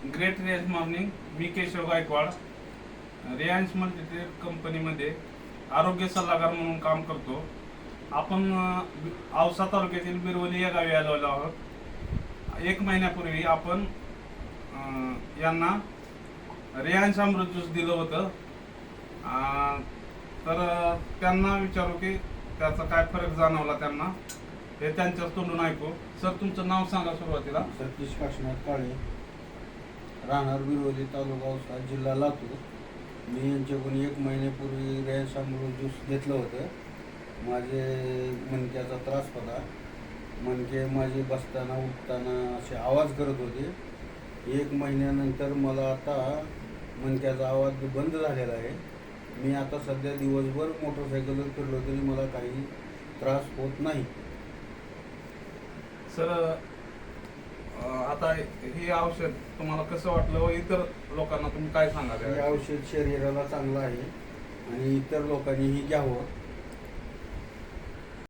Great रियाज morning. मी Keshav Gaikwad. Reliance multitrade कंपनीमध्ये आरोग्य सल्लागार म्हणून काम करतो. आपण औसा तालुक्यातील बिरवली या गावी आलेलो आहोत. 1 महिन्यापूर्वी आपण यांना रिलायन्स अमृत ज्यूस दिलं होतं. तर त्यांना विचारू की त्याचा काय फरक जाणवला त्यांना, हे त्यांच्याच तोंडून ऐकू. सर, तुमचं नाव सांगा सुरुवातीला. सतीश काशीनाथ काळे, राहणार बिरवली, तालुका औसा, जिल्हा लातूर. मी यांच्याकडून 1 महिन्यापूर्वी रिलायन्स अमृत ज्यूस घेतलं होतं. माझे मणक्याचा त्रास होता. मणके माझे बसताना उठताना असे आवाज करत होते. 1 महिन्यानंतर मला आता मणक्याचा आवाज बंद झालेला आहे. मी आता सध्या दिवसभर मोटरसायकलवर फिरलो तरी मला काही त्रास होत नाही. सर, आता हे औषध तुम्हाला कसं वाटलं व इतर लोकांना तुम्ही काय सांगाल? हे औषध शरीराला चांगलं आहे आणि इतर लोकांनीही घ्यावं.